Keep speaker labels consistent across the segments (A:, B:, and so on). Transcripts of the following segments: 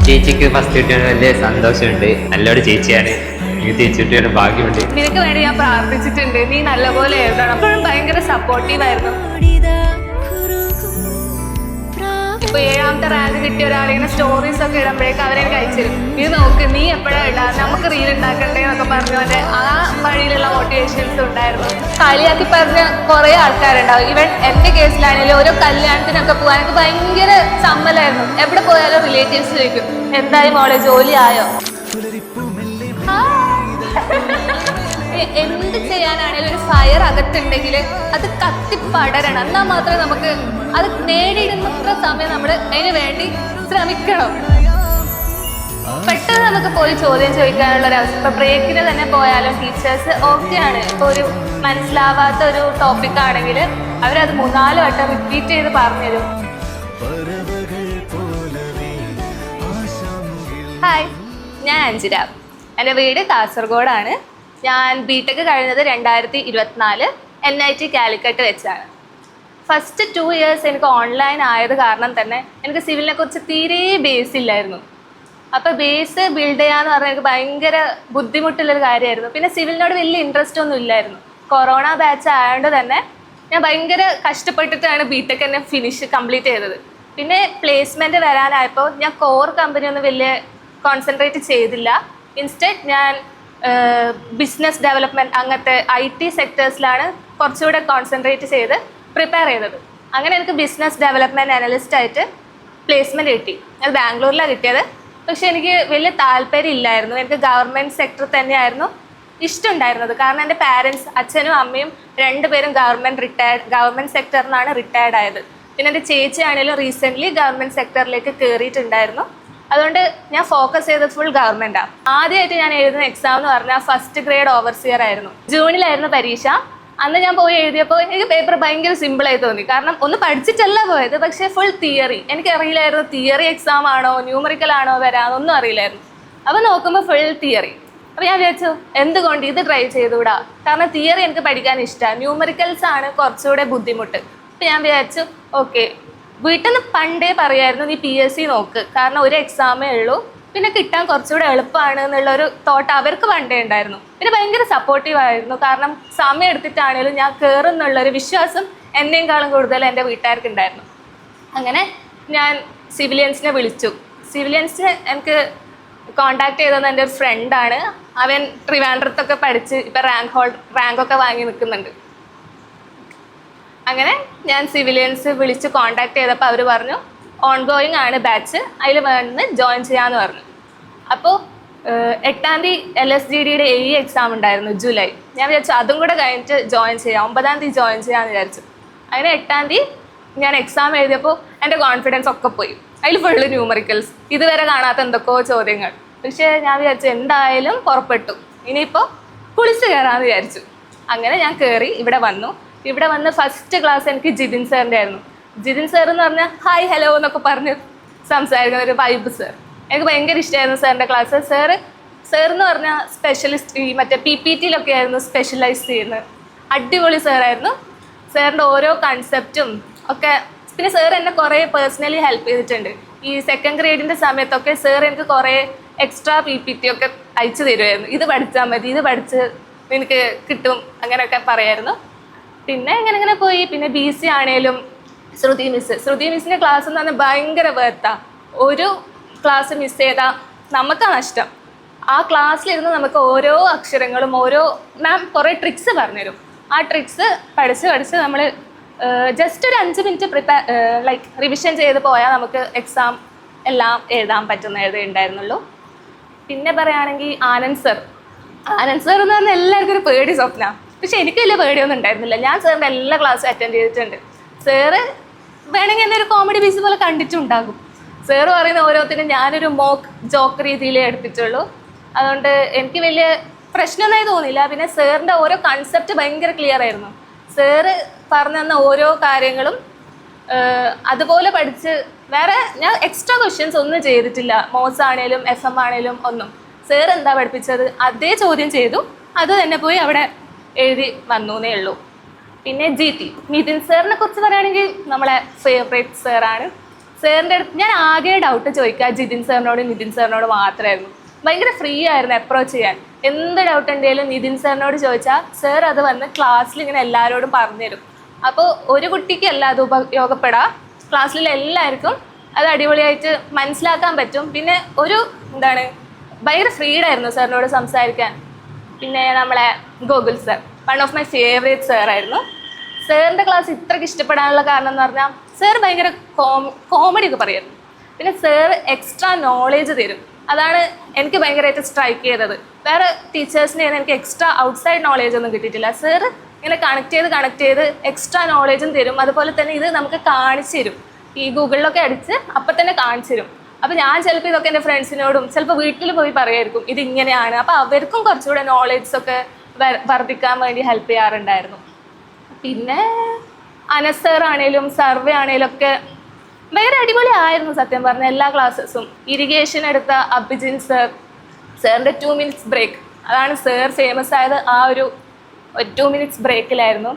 A: ചേച്ചിക്ക് ഫസ്റ്റ് കിട്ടിയത് വലിയ സന്തോഷമുണ്ട്. നല്ലൊരു ചേച്ചിയാണ്. ഈ ചേച്ചി കിട്ടിയ ഭാഗ്യമുണ്ട്.
B: നിനക്ക് വേണ്ടി ഞാൻ പ്രാർത്ഥിച്ചിട്ടുണ്ട്. നീ നല്ലപോലെ എഴുതണം. അപ്പോഴും ഭയങ്കര സപ്പോർട്ടീവ് ആയിരുന്നു. ഇപ്പൊ 7ാമത്തെ റാങ്ക് കിട്ടിയ ഒരാളിങ്ങനെ സ്റ്റോറീസ് ഒക്കെ ഇടുമ്പോഴേക്ക് അവരെനിക്ക് അയച്ചിരും. ഇത് നോക്ക്, നീ എപ്പോഴാണ് ഇടാ, നമുക്ക് റീൽ ഉണ്ടാക്കണ്ടേ എന്നൊക്കെ പറഞ്ഞവന്റെ ആ വഴിയിലുള്ള മോട്ടിവേഷൻസ് ഉണ്ടായിരുന്നു. കളിയാക്കി പറഞ്ഞ കുറെ ആൾക്കാരുണ്ടാവും. ഇവൻ എന്റെ കേസിലാണെങ്കിലും ഓരോ കല്യാണത്തിനൊക്കെ പോകാനൊക്കെ ഭയങ്കര സമ്മലായിരുന്നു. എവിടെ പോയാലും റിലേറ്റീവ്സ് ചോദിക്കും, എന്തായി മോളെ ജോലി ആയോ? എന്ത് ചെയ്യാനാണെങ്കിലും ഒരു ഫയർ അകത്തുണ്ടെങ്കിൽ അത് കത്തിപ്പടരണം. എന്നാൽ മാത്രമേ നമുക്ക് അത് നേടിയിടുന്നത്ര സമയം നമ്മൾ അതിന് വേണ്ടി ശ്രമിക്കണം. പെട്ടെന്ന് നമുക്ക് പോയി ചോദ്യം ചോദിക്കാനുള്ള ഒരു അവസ്ഥ. ഇപ്പൊ ബ്രേക്കിന് തന്നെ പോയാലും ടീച്ചേഴ്സ് ഓക്കെയാണ്. ഇപ്പൊ ഒരു മനസ്സിലാവാത്ത ഒരു ടോപ്പിക് ആണെങ്കിൽ അവരത് 3-4 വട്ടം റിപ്പീറ്റ് ചെയ്ത് പറഞ്ഞുതരും. ഹായ്, ഞാൻ അഞ്ജിര. എൻ്റെ വീട് കാസർഗോഡാണ്. ഞാൻ ബിടെക് കഴിഞ്ഞത് 2024 NIT കാലിക്കട്ട് വെച്ചാണ്. ഫസ്റ്റ് 2 ഇയേഴ്സ് എനിക്ക് ഓൺലൈൻ ആയത് കാരണം തന്നെ എനിക്ക് സിവിലിനെ കുറിച്ച് തീരെ ബേസ് ഇല്ലായിരുന്നു. അപ്പോൾ ബേസ് ബിൽഡ് ചെയ്യാന്ന് പറഞ്ഞാൽ എനിക്ക് ഭയങ്കര ബുദ്ധിമുട്ടുള്ളൊരു കാര്യമായിരുന്നു. പിന്നെ സിവിലിനോട് വലിയ ഇൻട്രസ്റ്റ് ഒന്നും ഇല്ലായിരുന്നു. കൊറോണ ബാച്ച് ആയതുകൊണ്ട് തന്നെ ഞാൻ ഭയങ്കര കഷ്ടപ്പെട്ടിട്ടാണ് ബിടെക് തന്നെ കംപ്ലീറ്റ് ചെയ്തത്. പിന്നെ പ്ലേസ്മെൻറ്റ് വരാനായപ്പോൾ ഞാൻ കോർ കമ്പനി ഒന്നും വലിയ കോൺസെൻട്രേറ്റ് ചെയ്തില്ല. ഇൻസ്റ്റെഡ് ഞാൻ ബിസിനസ് ഡെവലപ്മെൻറ്റ് അങ്ങനത്തെ IT സെക്ടേഴ്സിലാണ് കുറച്ചുകൂടെ കോൺസെൻട്രേറ്റ് ചെയ്ത് പ്രിപ്പയർ ചെയ്തത്. അങ്ങനെ എനിക്ക് ബിസിനസ് ഡെവലപ്മെൻറ്റ് അനലിസ്റ്റ് ആയിട്ട് പ്ലേസ്മെൻറ്റ് കിട്ടി. അത് ബാംഗ്ലൂരിലാണ് കിട്ടിയത്. പക്ഷേ എനിക്ക് വലിയ താല്പര്യം ഇല്ലായിരുന്നു. എനിക്ക് ഗവൺമെൻറ് സെക്ടർ തന്നെയായിരുന്നു ഇഷ്ടമുണ്ടായിരുന്നത്. കാരണം എൻ്റെ പാരൻസ്, അച്ഛനും അമ്മയും 2 പേരും ഗവൺമെൻറ് സെക്ടറിൽ നിന്നാണ് റിട്ടയർഡ് ആയത്. പിന്നെ എൻ്റെ ചേച്ചിയാണെങ്കിലും റീസെൻ്റ്ലി ഗവൺമെൻറ് സെക്ടറിലേക്ക് കയറിയിട്ടുണ്ടായിരുന്നു. അതുകൊണ്ട് ഞാൻ ഫോക്കസ് ചെയ്തത് ഫുൾ ഗവൺമെൻറ്റാണ്. ആദ്യമായിട്ട് ഞാൻ എഴുതുന്ന എക്സാം എന്ന് പറഞ്ഞാൽ ഫസ്റ്റ് ഗ്രേഡ് ഓവർസിയർ ആയിരുന്നു. ജൂണിലായിരുന്നു പരീക്ഷ. അന്ന് ഞാൻ പോയി എഴുതിയപ്പോൾ എനിക്ക് പേപ്പർ ഭയങ്കര സിമ്പിളായി തോന്നി. കാരണം ഒന്നും പഠിച്ചിട്ടല്ല പോയത്, പക്ഷേ ഫുൾ തിയറി. എനിക്കറിയില്ലായിരുന്നു തിയറി എക്സാം ആണോ ന്യൂമറിക്കൽ ആണോ വരാമെന്നൊന്നും അറിയില്ലായിരുന്നു. അപ്പോൾ നോക്കുമ്പോൾ ഫുൾ തിയറി. അപ്പോൾ ഞാൻ വിചാരിച്ചു എന്തുകൊണ്ട് ഇത് ട്രൈ ചെയ്തുകൂടാ, കാരണം തിയറി എനിക്ക് പഠിക്കാൻ ഇഷ്ടമാണ്, ന്യൂമറിക്കൽസ് ആണ് കുറച്ചുകൂടെ ബുദ്ധിമുട്ട്. അപ്പോൾ ഞാൻ വിചാരിച്ചു ഓക്കെ, വീട്ടിൽ നിന്ന് പണ്ടേ പറയായിരുന്നു നീ PSC നോക്ക്, കാരണം ഒരു എക്സാമേ ഉള്ളൂ, പിന്നെ കിട്ടാൻ കുറച്ചുകൂടെ എളുപ്പമാണ് എന്നുള്ളൊരു തോട്ട് അവർക്ക് പണ്ടേ ഉണ്ടായിരുന്നു. പിന്നെ ഭയങ്കര സപ്പോർട്ടീവ് ആയിരുന്നു. കാരണം സമയം എടുത്തിട്ടാണെങ്കിലും ഞാൻ കയറുന്നുള്ളൊരു വിശ്വാസം എന്നേക്കാളും കൂടുതൽ എൻ്റെ വീട്ടുകാർക്ക് ഉണ്ടായിരുന്നു. അങ്ങനെ ഞാൻ സിവിലിയൻസിനെ വിളിച്ചു. സിവിലിയൻസിന് എനിക്ക് കോണ്ടാക്ട് ചെയ്തത് എൻ്റെ ഒരു ഫ്രണ്ടാണ്. അവൻ ട്രിവാൻഡ്രത്തൊക്കെ പഠിച്ച് ഇപ്പം റാങ്കൊക്കെ വാങ്ങി നിൽക്കുന്നുണ്ട്. അങ്ങനെ ഞാൻ സിവിലിയൻസ് വിളിച്ച് കോണ്ടാക്ട് ചെയ്തപ്പോൾ അവർ പറഞ്ഞു ഓൺഗോയിങ് ആണ് ബാച്ച്, അതിൽ വന്ന് ജോയിൻ ചെയ്യാമെന്ന് പറഞ്ഞു. അപ്പോൾ 8-ാം തീയതി LSGDയുടെ AE എക്സാം ഉണ്ടായിരുന്നു, ജൂലൈ. ഞാൻ വിചാരിച്ചു അതും കൂടെ കഴിഞ്ഞിട്ട് ജോയിൻ ചെയ്യാം, 9-ാം തീയതി ജോയിൻ ചെയ്യാമെന്ന് വിചാരിച്ചു. അങ്ങനെ 8-ാം തീയതി ഞാൻ എക്സാം എഴുതിയപ്പോൾ എൻ്റെ കോൺഫിഡൻസ് ഒക്കെ പോയി. അതിൽ ഫുള്ള് ന്യൂമറിക്കൽസ്, ഇതുവരെ കാണാത്ത എന്തൊക്കെയോ ചോദ്യങ്ങൾ. പക്ഷേ ഞാൻ വിചാരിച്ചു എന്തായാലും പുറപ്പെട്ടു, ഇനിയിപ്പോൾ കുളിച്ച് കയറാമെന്ന് വിചാരിച്ചു. അങ്ങനെ ഞാൻ കയറി ഇവിടെ വന്നു. ഇവിടെ വന്ന് ഫസ്റ്റ് ക്ലാസ് എനിക്ക് ജിതിൻ സാറിൻ്റെ ആയിരുന്നു. ജിതിൻ സാർ എന്ന് പറഞ്ഞാൽ ഹായ് ഹലോ എന്നൊക്കെ പറഞ്ഞ് സംസാരിക്കുന്ന ഒരു വൈബ് സാർ. എനിക്ക് ഭയങ്കര ഇഷ്ടമായിരുന്നു സാറിൻ്റെ ക്ലാസ്. സാർ എന്ന് പറഞ്ഞാൽ സ്പെഷ്യലിസ്റ്റ്, ഈ മറ്റേ PPTയിലൊക്കെ ആയിരുന്നു സ്പെഷ്യലൈസ് ചെയ്യുന്നത്. അടിപൊളി സാറായിരുന്നു. സാറിൻ്റെ ഓരോ കൺസെപ്റ്റും ഒക്കെ. പിന്നെ സാർ എന്നെ കുറേ പേഴ്സണലി ഹെൽപ്പ് ചെയ്തിട്ടുണ്ട്. ഈ 2nd ഗ്രേഡിൻ്റെ സമയത്തൊക്കെ സാർ എനിക്ക് കുറേ എക്സ്ട്രാ PPT ഒക്കെ അയച്ചു തരുമായിരുന്നു. ഇത് പഠിച്ചാൽ മതി, ഇത് പഠിച്ച് നിനക്ക് കിട്ടും, അങ്ങനെയൊക്കെ പറയായിരുന്നു. പിന്നെ ഇങ്ങനെ പോയി. പിന്നെ BC ആണേലും ശ്രുതി മിസ്സിൻ്റെ ക്ലാസ് എന്ന് പറഞ്ഞാൽ ഭയങ്കര വേർത്താ. ഒരു ക്ലാസ് മിസ് ചെയ്താൽ നമുക്കാണ് നഷ്ടം. ആ ക്ലാസ്സിലിരുന്ന് നമുക്ക് ഓരോ അക്ഷരങ്ങളും മാം കുറേ ട്രിക്സ് പറഞ്ഞുതരും. ആ ട്രിക്സ് പഠിച്ച് നമ്മൾ ജസ്റ്റ് ഒരു 5 മിനിറ്റ് റിവിഷൻ ചെയ്ത് പോയാൽ നമുക്ക് എക്സാം എല്ലാം എഴുതാൻ ഉണ്ടായിരുന്നുള്ളൂ. പിന്നെ പറയുകയാണെങ്കിൽ ആനന്ദ് സർ എന്ന് പറഞ്ഞാൽ എല്ലാവർക്കും ഒരു പേടി സ്വപ്ന. പക്ഷെ എനിക്ക് വലിയ പേടിയൊന്നും ഉണ്ടായിരുന്നില്ല. ഞാൻ സാറിൻ്റെ എല്ലാ ക്ലാസ്സും അറ്റൻഡ് ചെയ്തിട്ടുണ്ട്. സാറ് വേണമെങ്കിൽ എന്നെ ഒരു കോമഡി പീസ് പോലെ കണ്ടിട്ടുണ്ടാകും. സാറ് പറയുന്ന ഓരോത്തിനും ഞാനൊരു മോക്ക് ജോക്ക് രീതിയിലേ എടുത്തിട്ടുള്ളൂ. അതുകൊണ്ട് എനിക്ക് വലിയ പ്രശ്നമൊന്നായി തോന്നില്ല. പിന്നെ സാറിൻ്റെ ഓരോ കൺസെപ്റ്റ് ഭയങ്കര ക്ലിയർ ആയിരുന്നു. സാറ് പറഞ്ഞു തന്ന ഓരോ കാര്യങ്ങളും അതുപോലെ പഠിച്ച് വേറെ ഞാൻ എക്സ്ട്രാ ക്വസ്റ്റ്യൻസ് ഒന്നും ചെയ്തിട്ടില്ല. മോസ് ആണേലും FM ആണേലും ഒന്നും. സാർ എന്താ പഠിപ്പിച്ചത് അതേ ചോദ്യം ചെയ്തു, അത് തന്നെ പോയി അവിടെ എഴുതി വന്നേ ഉള്ളൂ. പിന്നെ GT നിതിൻ സാറിനെ കുറിച്ച് പറയുകയാണെങ്കിൽ നമ്മളെ ഫേവറേറ്റ് സാറാണ്. സാറിൻ്റെ അടുത്ത് ഞാൻ ആകെ ഡൗട്ട് ചോദിക്കുക ജിതിൻ സാറിനോടും നിതിൻ സാറിനോട് മാത്രമായിരുന്നു. ഭയങ്കര ഫ്രീ ആയിരുന്നു അപ്രോച്ച് ചെയ്യാൻ. എന്ത് ഡൗട്ട് ഉണ്ടെങ്കിലും നിതിൻ സാറിനോട് ചോദിച്ചാൽ സാർ അത് വന്ന് ക്ലാസ്സിൽ ഇങ്ങനെ എല്ലാവരോടും പറഞ്ഞുതരും. അപ്പോൾ ഒരു കുട്ടിക്കല്ല അത് ഉപയോഗപ്പെടാം, ക്ലാസ്സിലെ എല്ലാവർക്കും അത് അടിപൊളിയായിട്ട് മനസ്സിലാക്കാൻ പറ്റും. പിന്നെ ഭയങ്കര ഫ്രീഡായിരുന്നു സാറിനോട് സംസാരിക്കാൻ. പിന്നെ നമ്മളെ Gokul sir one of my favourite സാറായിരുന്നു. സാറിൻ്റെ ക്ലാസ് ഇത്രയ്ക്ക് ഇഷ്ടപ്പെടാനുള്ള കാരണം എന്ന് പറഞ്ഞാൽ സാർ ഭയങ്കര കോമഡി ഒക്കെ പറയുമായിരുന്നു. പിന്നെ സാർ എക്സ്ട്രാ നോളേജ് തരും. അതാണ് എനിക്ക് ഭയങ്കരമായിട്ട് സ്ട്രൈക്ക് ചെയ്തത്. വേറെ ടീച്ചേഴ്സിന് എനിക്ക് എക്സ്ട്രാ ഔട്ട്സൈഡ് നോളേജ് ഒന്നും കിട്ടിയിട്ടില്ല. സാർ ഇങ്ങനെ കണക്ട് ചെയ്ത് എക്സ്ട്രാ നോളേജും തരും. അതുപോലെ തന്നെ ഇത് നമുക്ക് കാണിച്ചു തരും. ഈ ഗൂഗിളിലൊക്കെ അടിച്ച് അപ്പം തന്നെ കാണിച്ചു തരും. അപ്പോൾ ഞാൻ ചിലപ്പോൾ ഇതൊക്കെ എൻ്റെ ഫ്രണ്ട്സിനോടും ചിലപ്പോൾ വീട്ടിൽ പോയി പറയുമായിരിക്കും ഇതിങ്ങനെയാണ്. അപ്പോൾ അവർക്കും കുറച്ചുകൂടെ നോളേജൊക്കെ വർദ്ധിക്കാൻ വേണ്ടി ഹെൽപ്പ് ചെയ്യാറുണ്ടായിരുന്നു. പിന്നെ അനസ് സർ ആണേലും സർവേ ആണേലും ഒക്കെ ഭയങ്കര അടിപൊളിയായിരുന്നു സത്യം പറഞ്ഞ എല്ലാ ക്ലാസ്സസും. ഇറിഗേഷൻ എടുത്ത അഭിജിൻ സാറിൻ്റെ 2 minutes ബ്രേക്ക്, അതാണ് സാർ ഫേമസ് ആയത്. ആ ഒരു 2 minutes ബ്രേക്കിലായിരുന്നു.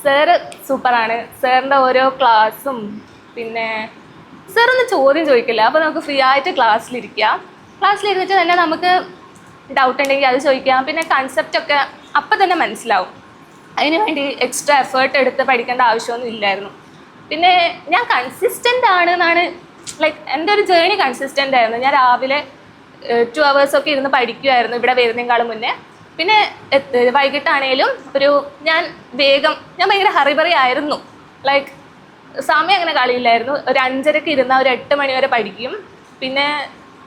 B: സാറ് സൂപ്പറാണ്. സാറിൻ്റെ ഓരോ ക്ലാസ്സും പിന്നെ സാറൊന്ന് ചോദ്യം ചോദിക്കില്ല. അപ്പോൾ നമുക്ക് ഫ്രീ ആയിട്ട് ക്ലാസ്സിലിരുന്നിട്ട് തന്നെ നമുക്ക് ഡൗട്ട് ഉണ്ടെങ്കിൽ അത് ചോദിക്കാം. പിന്നെ കൺസെപ്റ്റൊക്കെ അപ്പം തന്നെ മനസ്സിലാവും. അതിന് വേണ്ടി എക്സ്ട്രാ എഫേർട്ട് എടുത്ത് പഠിക്കേണ്ട ആവശ്യമൊന്നും ഇല്ലായിരുന്നു. പിന്നെ ഞാൻ കൺസിസ്റ്റൻ്റ് ആണ് എന്നാണ് എൻ്റെ ഒരു ജേണി കൺസിസ്റ്റൻ്റ് ആയിരുന്നു. ഞാൻ രാവിലെ 2 hours ഒക്കെ ഇരുന്ന് പഠിക്കുമായിരുന്നു ഇവിടെ വരുന്നതിനേക്കാളും മുന്നേ. പിന്നെ വൈകിട്ടാണേലും ഞാൻ ഭയങ്കര ഹറിബറി ആയിരുന്നു. സമയം അങ്ങനെ കളിയില്ലായിരുന്നു. ഒരു 5:30 ഇരുന്നാൽ ഒരു 8 മണി വരെ പഠിക്കും. പിന്നെ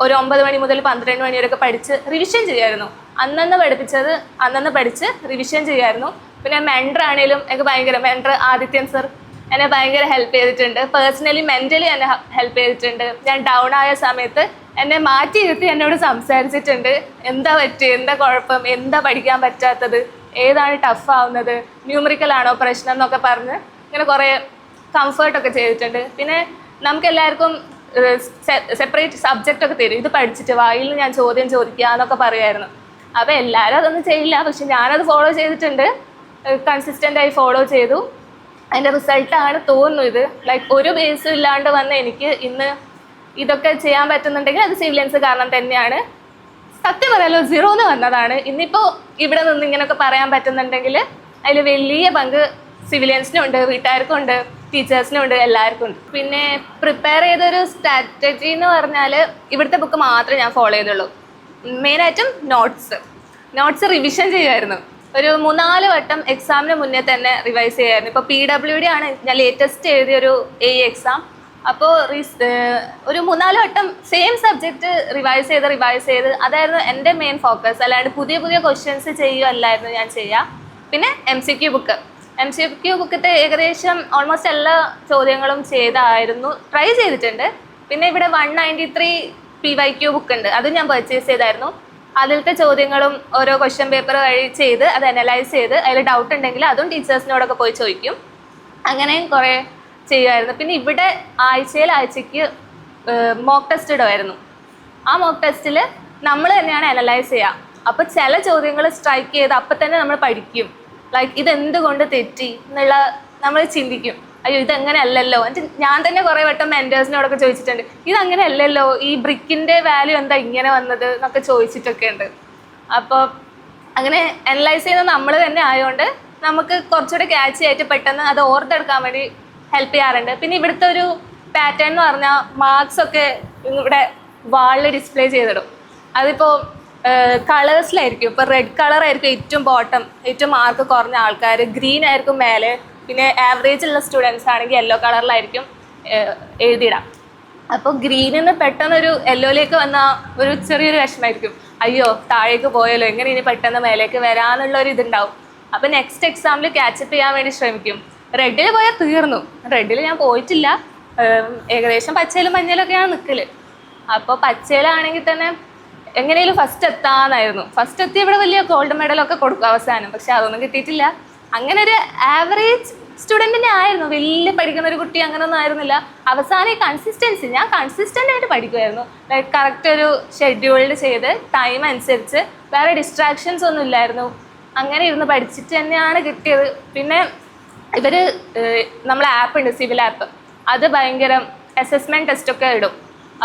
B: ഒരു 9 മണി മുതൽ 12 മണി വരെയൊക്കെ പഠിച്ച് റിവിഷൻ ചെയ്യുമായിരുന്നു. അന്നന്ന് പഠിപ്പിച്ചത് അന്നന്ന് പഠിച്ച് റിവിഷൻ ചെയ്യുമായിരുന്നു. പിന്നെ മെൻഡർ ആണേലും എനിക്ക് മെൻഡർ ആദിത്യൻ സർ എന്നെ ഭയങ്കര ഹെൽപ്പ് ചെയ്തിട്ടുണ്ട്. പേഴ്സണലി മെൻ്റലി എന്നെ ഹെൽപ്പ് ചെയ്തിട്ടുണ്ട്. ഞാൻ ഡൗൺ ആയ സമയത്ത് എന്നെ മാറ്റി ഇരുത്തി എന്നോട് സംസാരിച്ചിട്ടുണ്ട്. എന്താ പറ്റിയത്, എന്താ കുഴപ്പം, എന്താ പഠിക്കാൻ പറ്റാത്തത്, ഏതാണ് ടഫ് ആവുന്നത്, ന്യൂമറിക്കലാണോ പ്രശ്നം എന്നൊക്കെ പറഞ്ഞ് ഇങ്ങനെ കുറേ കംഫർട്ടൊക്കെ ചെയ്തിട്ടുണ്ട്. പിന്നെ നമുക്കെല്ലാവർക്കും സെപ്പറേറ്റ് സബ്ജക്റ്റ് ഒക്കെ തരും. ഇത് പഠിച്ചിട്ട് വായിൽ ഞാൻ ചോദ്യം ചോദിക്കുക എന്നൊക്കെ പറയുമായിരുന്നു. അപ്പോൾ എല്ലാവരും അതൊന്നും ചെയ്യില്ല, പക്ഷെ ഞാനത് ഫോളോ ചെയ്തിട്ടുണ്ട്. കൺസിസ്റ്റൻ്റായി ഫോളോ ചെയ്തു. അതിൻ്റെ റിസൾട്ടാണ് തോന്നുന്നു ഇത്. ഒരു ബേസും ഇല്ലാണ്ട് വന്ന എനിക്ക് ഇന്ന് ഇതൊക്കെ ചെയ്യാൻ പറ്റുന്നുണ്ടെങ്കിൽ അത് സിവിലിയൻസ് കാരണം തന്നെയാണ്. സത്യം പറയാലോ 0 വന്നതാണ്. ഇന്നിപ്പോൾ ഇവിടെ നിന്ന് ഇങ്ങനെയൊക്കെ പറയാൻ പറ്റുന്നുണ്ടെങ്കിൽ അതിൽ വലിയ പങ്ക് സിവിലിയൻസിനും ഉണ്ട്, വീട്ടുകാർക്കും ഉണ്ട്, ടീച്ചേഴ്സിനും ഉണ്ട്, എല്ലാവർക്കും ഉണ്ട്. പിന്നെ പ്രിപ്പയർ ചെയ്തൊരു സ്ട്രാറ്റജി എന്ന് പറഞ്ഞാൽ ഇവിടുത്തെ ബുക്ക് മാത്രമേ ഞാൻ ഫോളോ ചെയ്തുള്ളൂ. മെയിനായിട്ടും നോട്ട്സ് റിവിഷൻ ചെയ്യുമായിരുന്നു. ഒരു 3-4 വട്ടം എക്സാമിന് മുന്നേ തന്നെ റിവൈസ് ചെയ്യായിരുന്നു. ഇപ്പോൾ PWD ആണ് ഞാൻ ലേറ്റസ്റ്റ് എഴുതിയൊരു AE എക്സാം. അപ്പോൾ ഒരു 3-4 വട്ടം സെയിം സബ്ജക്റ്റ് റിവൈസ് ചെയ്ത് അതായിരുന്നു എൻ്റെ മെയിൻ ഫോക്കസ്. അല്ലാണ്ട് പുതിയ ക്വസ്റ്റ്യൻസ് ചെയ്യുകയല്ലായിരുന്നു ഞാൻ ചെയ്യുക. പിന്നെ MCQ ബുക്കത്തെ ഏകദേശം ഓൾമോസ്റ്റ് എല്ലാ ചോദ്യങ്ങളും ട്രൈ ചെയ്തിട്ടുണ്ട്. പിന്നെ ഇവിടെ 193 PYQ ബുക്ക് ഉണ്ട്, അത് ഞാൻ പർച്ചേസ് ചെയ്തായിരുന്നു. അതിലത്തെ ചോദ്യങ്ങളും ഓരോ ക്വസ്റ്റ്യൻ പേപ്പർ വഴി ചെയ്ത് അത് അനലൈസ് ചെയ്ത് അതിൽ ഡൗട്ട് ഉണ്ടെങ്കിൽ അതും ടീച്ചേഴ്സിനോടൊക്കെ പോയി ചോദിക്കും. അങ്ങനെയും കുറേ ചെയ്യുമായിരുന്നു. പിന്നെ ഇവിടെ ആഴ്ചയ്ക്ക് മോക്ക് ടെസ്റ്റ് ഇടുമായിരുന്നു. ആ മോക്ക് ടെസ്റ്റിൽ നമ്മൾ തന്നെയാണ് അനലൈസ് ചെയ്യുക. അപ്പോൾ ചില ചോദ്യങ്ങൾ സ്ട്രൈക്ക് ചെയ്ത് അപ്പം തന്നെ നമ്മൾ പഠിക്കും. ഇതെന്തുകൊണ്ട് തെറ്റി എന്നുള്ള നമ്മൾ ചിന്തിക്കും. അയ്യോ ഇതങ്ങനെ അല്ലല്ലോ. എന്നിട്ട് ഞാൻ തന്നെ കുറേ വട്ടം മെൻറ്റേഴ്സിനോടൊക്കെ ചോദിച്ചിട്ടുണ്ട്, ഇതങ്ങനെ അല്ലല്ലോ, ഈ ബ്രിക്കിൻ്റെ വാല്യൂ എന്താ ഇങ്ങനെ വന്നത് എന്നൊക്കെ ചോദിച്ചിട്ടൊക്കെ ഉണ്ട്. അപ്പോൾ അങ്ങനെ അനലൈസ് ചെയ്യുന്നത് നമ്മൾ തന്നെ ആയതുകൊണ്ട് നമുക്ക് കുറച്ചുകൂടെ ക്യാച്ച് ആയിട്ട് പെട്ടെന്ന് അത് ഓർത്തെടുക്കാൻ വേണ്ടി ഹെൽപ്പ് ചെയ്യാറുണ്ട്. പിന്നെ ഇവിടുത്തെ ഒരു പാറ്റേൺ എന്ന് പറഞ്ഞാൽ മാർക്സ് ഒക്കെ ഇവിടെ വാളിൽ ഡിസ്പ്ലേ ചെയ്തിടും. അതിപ്പോൾ കളേഴ്സിലായിരിക്കും. ഇപ്പോൾ റെഡ് കളറായിരിക്കും ഏറ്റവും ബോട്ടം, ഏറ്റവും മാർക്ക് കുറഞ്ഞ ആൾക്കാർ, ഗ്രീൻ ആയിരിക്കും മേലെ, പിന്നെ ആവറേജ് ഉള്ള സ്റ്റുഡൻസ് ആണെങ്കിൽ യെല്ലോ കളറിലായിരിക്കും എഴുതിയിടാം. അപ്പോൾ ഗ്രീനിൽ നിന്ന് പെട്ടെന്നൊരു യെല്ലോയിലേക്ക് വന്ന ഒരു ചെറിയൊരു വിഷമമായിരിക്കും. അയ്യോ താഴേക്ക് പോയല്ലോ, എങ്ങനെ ഇനി പെട്ടെന്ന് മേലേക്ക് വരാമെന്നുള്ളൊരു ഇതുണ്ടാവും. അപ്പോൾ നെക്സ്റ്റ് എക്സാമിൽ ക്യാച്ചപ്പ് ചെയ്യാൻ വേണ്ടി ശ്രമിക്കും. റെഡിൽ പോയാൽ തീർന്നു. റെഡിൽ ഞാൻ പോയിട്ടില്ല. ഏകദേശം പച്ചയിലും മഞ്ഞയിലൊക്കെയാണ് നിൽക്കൽ. അപ്പോൾ പച്ചയിലാണെങ്കിൽ തന്നെ എങ്ങനെയും ഫസ്റ്റ് എത്താമെന്നായിരുന്നു. ഫസ്റ്റ് എത്തി ഇവിടെ വലിയ ഗോൾഡ് മെഡലൊക്കെ കൊടുക്കും അവസാനം, പക്ഷെ അതൊന്നും കിട്ടിയിട്ടില്ല. അങ്ങനെ ഒരു ആവറേജ് സ്റ്റുഡൻറ്റിനെ ആയിരുന്നു, വലിയ പഠിക്കുന്ന ഒരു കുട്ടി അങ്ങനെയൊന്നും ആയിരുന്നില്ല. അവസാനം ഈ കൺസിസ്റ്റൻസി, ഞാൻ കൺസിസ്റ്റൻ്റ് ആയിട്ട് പഠിക്കുമായിരുന്നു. കറക്റ്റ് ഒരു ഷെഡ്യൂൾഡ് ചെയ്ത് ടൈം അനുസരിച്ച്, വേറെ ഡിസ്ട്രാക്ഷൻസ് ഒന്നും ഇല്ലായിരുന്നു. അങ്ങനെ ഇരുന്ന് പഠിച്ചിട്ട് തന്നെയാണ് കിട്ടിയത്. പിന്നെ നമ്മളെ ആപ്പ് ഉണ്ട്, സിവിൽ ആപ്പ്, അത് ഭയങ്കര അസസ്മെൻറ്റ് ടെസ്റ്റൊക്കെ ഇടും.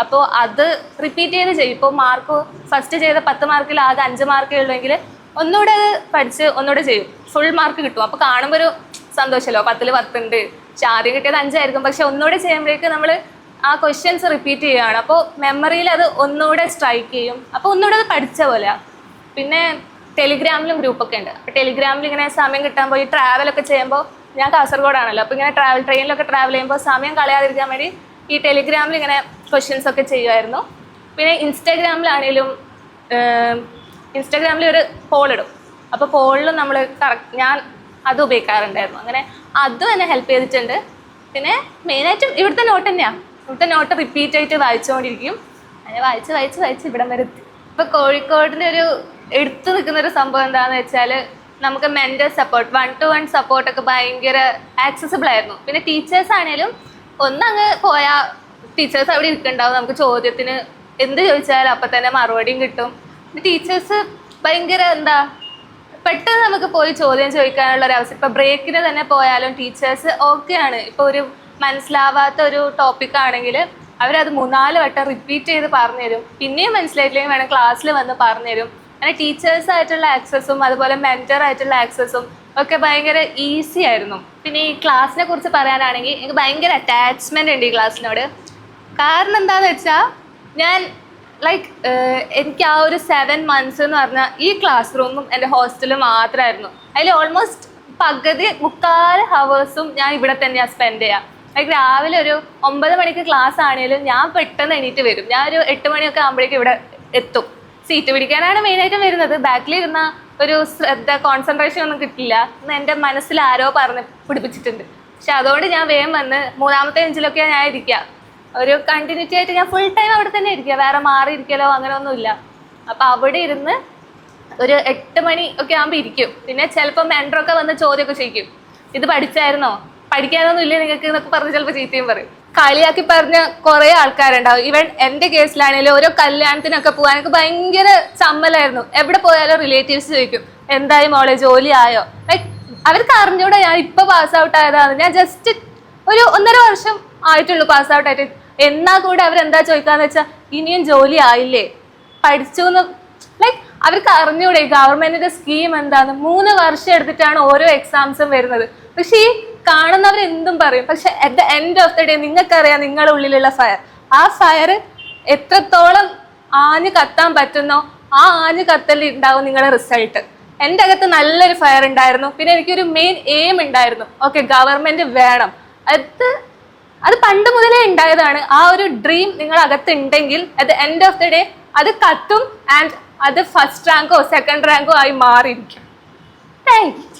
B: അപ്പോൾ അത് റിപ്പീറ്റ് ചെയ്ത് ചെയ്യും. ഇപ്പോൾ മാർക്ക് ഫസ്റ്റ് ചെയ്ത 10 മാർക്കിൽ ആകെ 5 മാർക്കേ ഉള്ളെങ്കിൽ ഒന്നുകൂടെ അത് പഠിച്ച് ഒന്നുകൂടെ ചെയ്യും, ഫുൾ മാർക്ക് കിട്ടും. അപ്പോൾ കാണുമ്പോൾ ഒരു സന്തോഷമല്ലോ, 10ൽ 10 ഉണ്ട്. പക്ഷെ ആദ്യം കിട്ടിയത് 5 ആയിരിക്കും, പക്ഷെ ഒന്നുകൂടെ ചെയ്യുമ്പോഴേക്ക് നമ്മൾ ആ ക്വസ്റ്റ്യൻസ് റിപ്പീറ്റ് ചെയ്യുകയാണ്. അപ്പോൾ മെമ്മറിയിൽ അത് ഒന്നുകൂടെ സ്ട്രൈക്ക് ചെയ്യും. അപ്പോൾ ഒന്നുകൂടെ അത് പഠിച്ച പോലെയാണ്. പിന്നെ ടെലിഗ്രാമിലും ഗ്രൂപ്പൊക്കെ ഉണ്ട്. അപ്പോൾ ടെലിഗ്രാമിൽ ഇങ്ങനെ സമയം കിട്ടാൻ പോയി ട്രാവലൊക്കെ ചെയ്യുമ്പോൾ, ഞാൻ കാസർഗോഡാണല്ലോ, അപ്പോൾ ഇങ്ങനെ ട്രെയിനിലൊക്കെ ട്രാവൽ ചെയ്യുമ്പോൾ സമയം കളയാതിരിക്കാൻ വേണ്ടി ഈ ടെലിഗ്രാമിൽ ഇങ്ങനെ ക്വസ്റ്റ്യൻസ് ഒക്കെ ചെയ്യുമായിരുന്നു. പിന്നെ ഇൻസ്റ്റാഗ്രാമിലാണെങ്കിലും ഇൻസ്റ്റാഗ്രാമിൽ ഒരു പോൾ ഇടും. അപ്പോൾ പോളിലും നമ്മൾ ഞാൻ അത് ഉപയോഗിക്കാറുണ്ടായിരുന്നു. അങ്ങനെ അതും എന്നെ ഹെൽപ്പ് ചെയ്തിട്ടുണ്ട്. പിന്നെ മെയിനായിട്ടും ഇവിടുത്തെ നോട്ട് തന്നെയാണ്. ഇവിടുത്തെ നോട്ട് റിപ്പീറ്റ് ആയിട്ട് വായിച്ചുകൊണ്ടിരിക്കും. അങ്ങനെ വായിച്ച് ഇവിടം വരെ എത്തി. ഇപ്പോൾ കോഴിക്കോടിൻ്റെ ഒരു എടുത്തു നിൽക്കുന്നൊരു സംഭവം എന്താണെന്ന് വെച്ചാൽ, നമുക്ക് മെൻ്റൽ സപ്പോർട്ട്, 1-to-1 സപ്പോർട്ടൊക്കെ ഭയങ്കര ആക്സസിബിൾ ആയിരുന്നു. പിന്നെ ടീച്ചേഴ്സ് ആണെങ്കിലും ഒന്നങ്ങ് പോയാൽ ടീച്ചേഴ്സ് അവിടെ ഇരിക്കുന്നുണ്ടാവും. നമുക്ക് ചോദ്യത്തിന് എന്ത് ചോദിച്ചാലും അപ്പം തന്നെ മറുപടിയും കിട്ടും. ടീച്ചേഴ്സ് ഭയങ്കര പെട്ടെന്ന് നമുക്ക് പോയി ചോദ്യം ചോദിക്കാനുള്ള ഒരു അവസരം. ഇപ്പോൾ ബ്രേക്കിന് തന്നെ പോയാലും ടീച്ചേഴ്സ് ഓക്കെയാണ്. ഇപ്പോൾ ഒരു മനസ്സിലാവാത്ത ഒരു ടോപ്പിക് ആണെങ്കിൽ അവരത് 3-4 വട്ടം റിപ്പീറ്റ് ചെയ്ത് പറഞ്ഞുതരും. പിന്നെയും മനസ്സിലായിട്ടില്ലെങ്കിൽ വേണം ക്ലാസ്സിൽ വന്ന് പറഞ്ഞുതരും. അങ്ങനെ ടീച്ചേഴ്സായിട്ടുള്ള ആക്സസും അതുപോലെ മെൻറ്ററായിട്ടുള്ള ആക്സസും ഒക്കെ ഭയങ്കര ഈസി ആയിരുന്നു. പിന്നെ ഈ ക്ലാസ്സിനെ കുറിച്ച് പറയാനാണെങ്കിൽ എനിക്ക് ഭയങ്കര അറ്റാച്ച്മെൻ്റ് ഉണ്ട് ഈ ക്ലാസ്സിനോട്. കാരണം എന്താണെന്ന് വെച്ചാൽ, ഞാൻ എനിക്ക് ആ ഒരു 7 months എന്ന് പറഞ്ഞാൽ ഈ ക്ലാസ് റൂമും എൻ്റെ ഹോസ്റ്റലും മാത്രമായിരുന്നു. അതിൽ ഓൾമോസ്റ്റ് പകുതി 3/4 hours ഞാൻ ഇവിടെ തന്നെയാണ് സ്പെൻഡ് ചെയ്യുക. രാവിലെ ഒരു 9 മണിക്ക് ക്ലാസ് ആണെങ്കിലും ഞാൻ പെട്ടെന്ന് എണീറ്റ് വരും. ഞാൻ ഒരു 8 മണിയൊക്കെ ആകുമ്പോഴേക്കും ഇവിടെ എത്തും. സീറ്റ് പിടിക്കാനാണ് മെയിനായിട്ടും വരുന്നത്. ബാക്കിലിരുന്ന ഒരു ശ്രദ്ധ, കോൺസെൻട്രേഷൻ ഒന്നും കിട്ടില്ല എന്ന് എൻ്റെ മനസ്സിൽ ആരോ പറഞ്ഞ് പിടിപ്പിച്ചിട്ടുണ്ട്. പക്ഷെ അതുകൊണ്ട് ഞാൻ വേഗം വന്ന് 3ാമത്തെ ബെഞ്ചിലൊക്കെയാണ് ഞാൻ ഇരിക്കുക. ഒരു കണ്ടിന്യൂറ്റി ആയിട്ട് ഞാൻ ഫുൾ ടൈം അവിടെ തന്നെ ഇരിക്കുക, വേറെ മാറി ഇരിക്കലോ അങ്ങനെ ഒന്നുമില്ല. അപ്പോൾ അവിടെ ഇരുന്ന് ഒരു 8 മണി ഒക്കെ ആകുമ്പോൾ ഇരിക്കും. പിന്നെ ചിലപ്പോൾ മെൻറ്ററൊക്കെ വന്ന് ചോദ്യമൊക്കെ ചോദിക്കും, ഇത് പഠിച്ചായിരുന്നോ, പഠിക്കാനൊന്നും ഇല്ലേ നിങ്ങൾക്ക് എന്നൊക്കെ പറഞ്ഞ് ചിലപ്പോൾ ചീത്തയും പറയും. കളിയാക്കി പറഞ്ഞ കുറേ ആൾക്കാരുണ്ടാവും. ഈവൻ എൻ്റെ കേസിലാണെങ്കിലും ഓരോ കല്യാണത്തിനൊക്കെ പോകാനൊക്കെ ഭയങ്കര ചമ്മലായിരുന്നു. എവിടെ പോയാലും റിലേറ്റീവ്സ് ചോദിക്കും, എന്തായി മോളെ, ജോലി ആയോ? അവർക്ക് അറിഞ്ഞൂടെ ഞാൻ ഇപ്പോൾ പാസ് ഔട്ട് ആയതാണ്. ഞാൻ ജസ്റ്റ് ഒരു 1.5 വർഷം ആയിട്ടുള്ളൂ പാസ് ഔട്ട് ആയിട്ട്. എന്നാൽ കൂടെ അവരെന്താ ചോദിക്കാന്ന് വെച്ചാൽ, ഇനിയും ജോലി ആയില്ലേ, പഠിച്ചു എന്ന്. അവർക്ക് അറിഞ്ഞൂടെ ഗവൺമെന്റിന്റെ സ്കീം എന്താന്ന്. 3 വർഷം എടുത്തിട്ടാണ് ഓരോ എക്സാംസും വരുന്നത്. പക്ഷെ ഈ കാണുന്നവർ എന്തും പറയും. പക്ഷെ at the end of the day നിങ്ങൾക്കറിയാം നിങ്ങളുടെ ഉള്ളിലുള്ള ഫയർ. ആ ഫയർ എത്രത്തോളം ആഞ്ഞു കത്താൻ പറ്റുന്നോ ആ ആഞ്ഞു കത്തലിൽ ഉണ്ടാവും നിങ്ങളുടെ റിസൾട്ട്. എൻ്റെ അകത്ത് നല്ലൊരു ഫയർ ഉണ്ടായിരുന്നു. പിന്നെ എനിക്കൊരു മെയിൻ എയിം ഉണ്ടായിരുന്നു, ഓക്കെ ഗവൺമെന്റ് വേണം. അത് പണ്ട് മുതലേ ഉണ്ടായതാണ്. ആ ഒരു ഡ്രീം നിങ്ങളകത്ത് ഉണ്ടെങ്കിൽ at the end of the day അത് കത്തും. ആൻഡ് അത് ഫസ്റ്റ് റാങ്കോ സെക്കൻഡ് റാങ്കോ ആയി മാറിയിരിക്കും. Thank you.